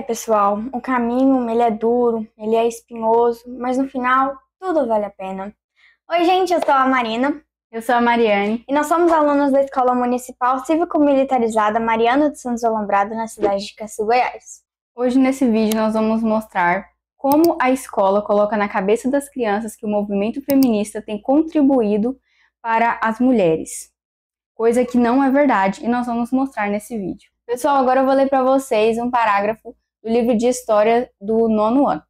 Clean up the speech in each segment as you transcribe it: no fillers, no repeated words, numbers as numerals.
Pessoal, o caminho, ele é duro, ele é espinhoso, mas no final, tudo vale a pena. Oi, gente, eu sou a Marina. Eu sou a Mariane. E nós somos alunos da Escola Municipal Cívico-Militarizada Mariana dos Santos Alambrado, na cidade de Caçu, Goiás. Hoje, nesse vídeo, nós vamos mostrar como a escola coloca na cabeça das crianças que o movimento feminista tem contribuído para as mulheres. Coisa que não é verdade, e nós vamos mostrar nesse vídeo. Pessoal, agora eu vou ler para vocês um parágrafo do livro de História do 9º ano.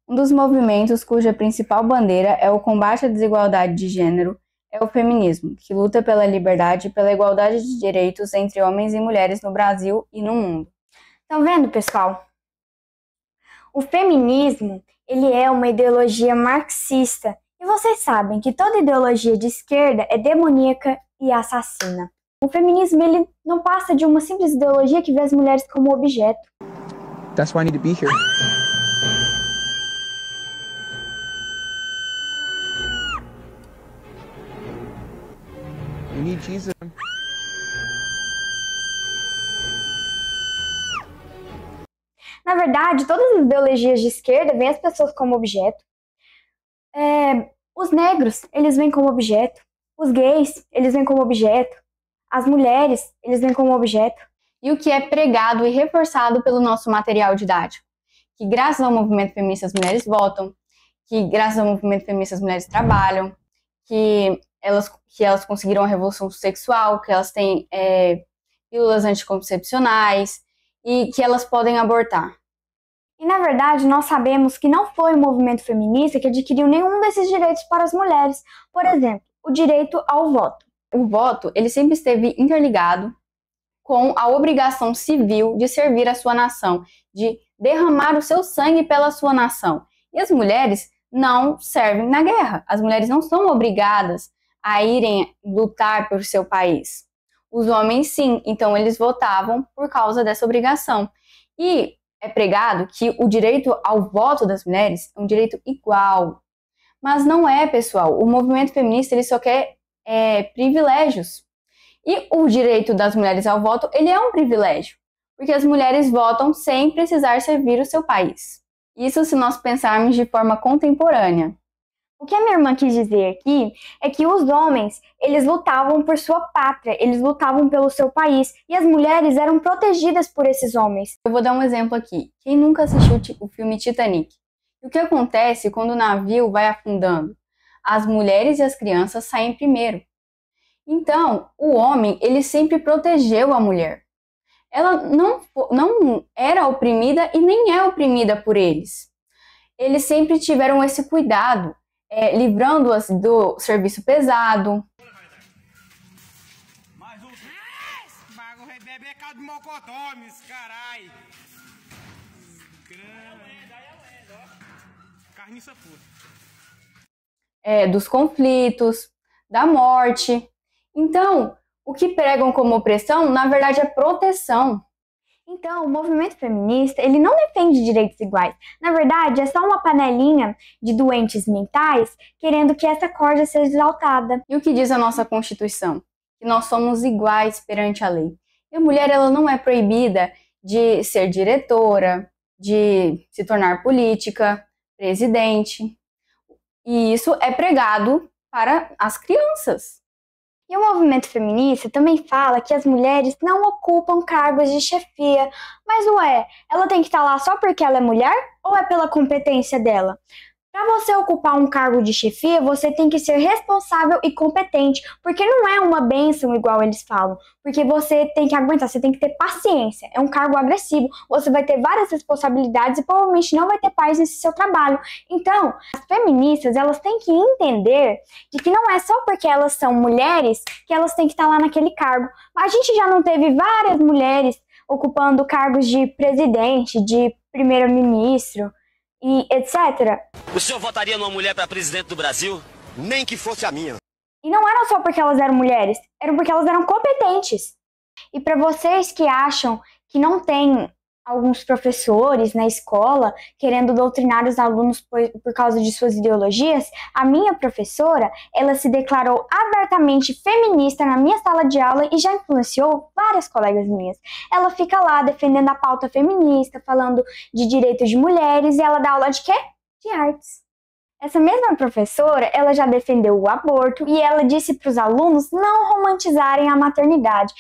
Um dos movimentos cuja principal bandeira é o combate à desigualdade de gênero é o feminismo, que luta pela liberdade e pela igualdade de direitos entre homens e mulheres no Brasil e no mundo. Estão vendo, pessoal? O feminismo, ele é uma ideologia marxista. E vocês sabem que toda ideologia de esquerda é demoníaca e assassina. O feminismo, ele não passa de uma simples ideologia que vê as mulheres como objeto. That's why I need to be here. We need Jesus. Na verdade, todas as ideologias de esquerda veem as pessoas como objeto. Os negros, eles vêm como objeto. Os gays, eles vêm como objeto. As mulheres, eles vêm como objeto. E o que é pregado e reforçado pelo nosso material didático? Que graças ao movimento feminista as mulheres votam, que graças ao movimento feminista as mulheres trabalham, que elas conseguiram a revolução sexual, que elas têm pílulas anticoncepcionais e que elas podem abortar. E na verdade nós sabemos que não foi o movimento feminista que adquiriu nenhum desses direitos para as mulheres. Por exemplo, o direito ao voto. O voto, ele sempre esteve interligado com a obrigação civil de servir a sua nação, de derramar o seu sangue pela sua nação. E as mulheres não servem na guerra. As mulheres não são obrigadas a irem lutar por seu país. Os homens sim, então eles votavam por causa dessa obrigação. E é pregado que o direito ao voto das mulheres é um direito igual. Mas não é, pessoal. O movimento feminista ele só quer privilégios. E o direito das mulheres ao voto, ele é um privilégio, porque as mulheres votam sem precisar servir o seu país. Isso se nós pensarmos de forma contemporânea. O que a minha irmã quis dizer aqui é que os homens, eles lutavam por sua pátria, eles lutavam pelo seu país, e as mulheres eram protegidas por esses homens. Eu vou dar um exemplo aqui. Quem nunca assistiu o filme Titanic? O que acontece quando o navio vai afundando? As mulheres e as crianças saem primeiro. Então, o homem, ele sempre protegeu a mulher. Ela não era oprimida e nem é oprimida por eles. Eles sempre tiveram esse cuidado, livrando-as do serviço pesado. Mas o bagulho é bebê caldo de mocotó, mis carai. Carniça pura. Dos conflitos, da morte. Então, o que pregam como opressão, na verdade, é proteção. Então, o movimento feminista, ele não defende direitos iguais. Na verdade, é só uma panelinha de doentes mentais querendo que essa corda seja exaltada. E o que diz a nossa Constituição? Que nós somos iguais perante a lei. E a mulher, ela não é proibida de ser diretora, de se tornar política, presidente. E isso é pregado para as crianças. E o movimento feminista também fala que as mulheres não ocupam cargos de chefia. Mas ela tem que estar lá só porque ela é mulher ou é pela competência dela? Para você ocupar um cargo de chefia, você tem que ser responsável e competente, porque não é uma bênção igual eles falam, porque você tem que aguentar, você tem que ter paciência, é um cargo agressivo, você vai ter várias responsabilidades e provavelmente não vai ter paz nesse seu trabalho. Então, as feministas, elas têm que entender de que não é só porque elas são mulheres que elas têm que estar lá naquele cargo. A gente já não teve várias mulheres ocupando cargos de presidente, de primeiro-ministro, e etc. O senhor votaria numa mulher para presidente do Brasil? Nem que fosse a minha. E não era só porque elas eram mulheres, era porque elas eram competentes. E para vocês que acham que não tem alguns professores na escola querendo doutrinar os alunos por causa de suas ideologias, a minha professora, ela se declarou abertamente feminista na minha sala de aula e já influenciou várias colegas minhas. Ela fica lá defendendo a pauta feminista, falando de direitos de mulheres, e ela dá aula de quê? De artes. Essa mesma professora, ela já defendeu o aborto e ela disse para os alunos não romantizarem a maternidade.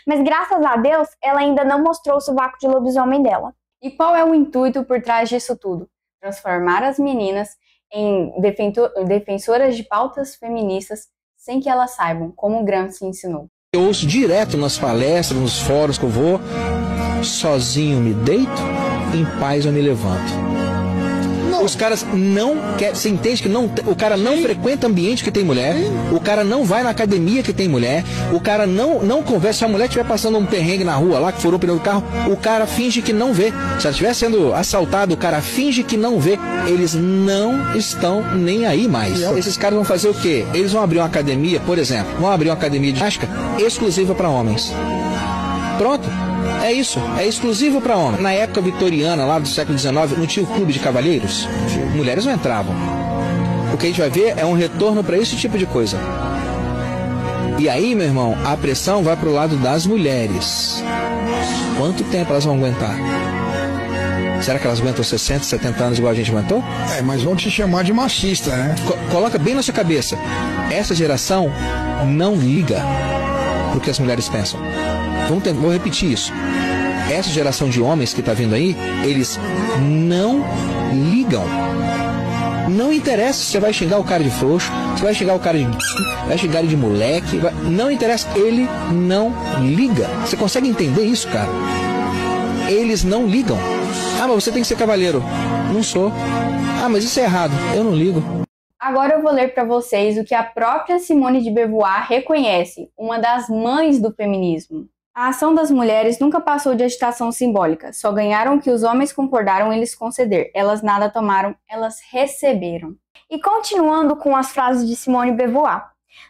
Mas graças a Deus, ela ainda não mostrou o sovaco de lobisomem dela. E qual é o intuito por trás disso tudo? Transformar as meninas em defensoras de pautas feministas sem que elas saibam, como o Gramsci ensinou. Eu ouço direto nas palestras, nos fóruns que eu vou, sozinho me deito, em paz eu me levanto. Os caras não querem, você entende que o cara não frequenta ambiente que tem mulher, o cara não vai na academia que tem mulher, o cara não conversa. Se a mulher estiver passando um perrengue na rua lá, que furou o pneu do carro, o cara finge que não vê. Se ela estiver sendo assaltada, o cara finge que não vê. Eles não estão nem aí mais. Esses caras vão fazer o quê? Eles vão abrir uma academia, por exemplo, vão abrir uma academia de ginástica exclusiva para homens. Pronto. É isso, é exclusivo para homem. Na época vitoriana, lá do século XIX, não tinha o clube de cavalheiros? Mulheres não entravam. O que a gente vai ver é um retorno para esse tipo de coisa. E aí, meu irmão, a pressão vai pro lado das mulheres. Quanto tempo elas vão aguentar? Será que elas aguentam 60, 70 anos igual a gente aguentou? Mas vão te chamar de machista, né? Coloca bem na sua cabeça. Essa geração não liga pro que as mulheres pensam. Vou repetir isso. Essa geração de homens que está vindo aí, eles não ligam. Não interessa se você vai xingar o cara de frouxo, você vai xingar o cara vai xingar ele de moleque, não interessa, ele não liga. Você consegue entender isso, cara? Eles não ligam. Ah, mas você tem que ser cavalheiro. Não sou. Ah, mas isso é errado. Eu não ligo. Agora eu vou ler para vocês o que a própria Simone de Beauvoir reconhece, uma das mães do feminismo. A ação das mulheres nunca passou de agitação simbólica, só ganharam o que os homens concordaram em lhes conceder. Elas nada tomaram, elas receberam. E continuando com as frases de Simone de Beauvoir,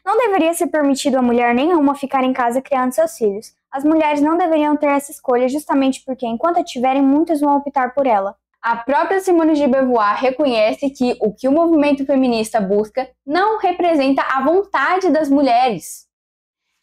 não deveria ser permitido a mulher nenhuma ficar em casa criando seus filhos. As mulheres não deveriam ter essa escolha justamente porque, enquanto a tiverem, muitas vão optar por ela. A própria Simone de Beauvoir reconhece que o que o movimento feminista busca não representa a vontade das mulheres.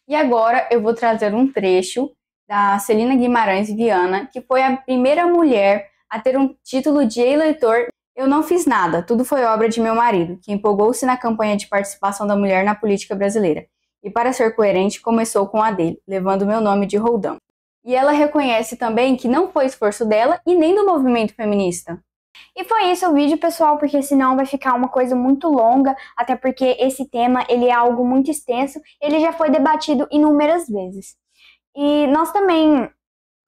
E agora eu vou trazer um trecho da Celina Guimarães Viana, que foi a primeira mulher a ter um título de eleitor. Eu não fiz nada, tudo foi obra de meu marido, que empolgou-se na campanha de participação da mulher na política brasileira. E para ser coerente, começou com a dele, levando meu nome de roldão. E ela reconhece também que não foi esforço dela e nem do movimento feminista. E foi isso o vídeo, pessoal, porque senão vai ficar uma coisa muito longa, até porque esse tema ele é algo muito extenso, ele já foi debatido inúmeras vezes. E nós também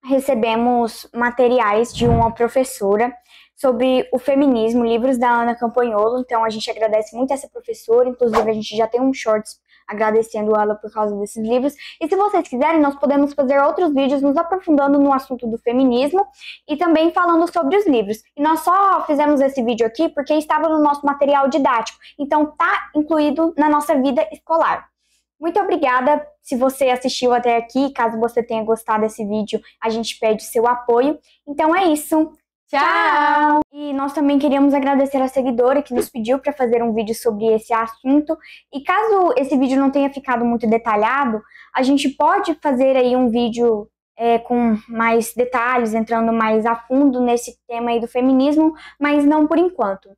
recebemos materiais de uma professora sobre o feminismo, livros da Ana Campanholo, então a gente agradece muito essa professora, inclusive a gente já tem um shorts agradecendo ela por causa desses livros. E se vocês quiserem, nós podemos fazer outros vídeos nos aprofundando no assunto do feminismo e também falando sobre os livros. E nós só fizemos esse vídeo aqui porque estava no nosso material didático, então tá incluído na nossa vida escolar. Muito obrigada se você assistiu até aqui, caso você tenha gostado desse vídeo, a gente pede seu apoio. Então é isso. Tchau! E nós também queríamos agradecer a seguidora que nos pediu para fazer um vídeo sobre esse assunto. E caso esse vídeo não tenha ficado muito detalhado, a gente pode fazer aí um vídeo com mais detalhes, entrando mais a fundo nesse tema aí do feminismo, mas não por enquanto.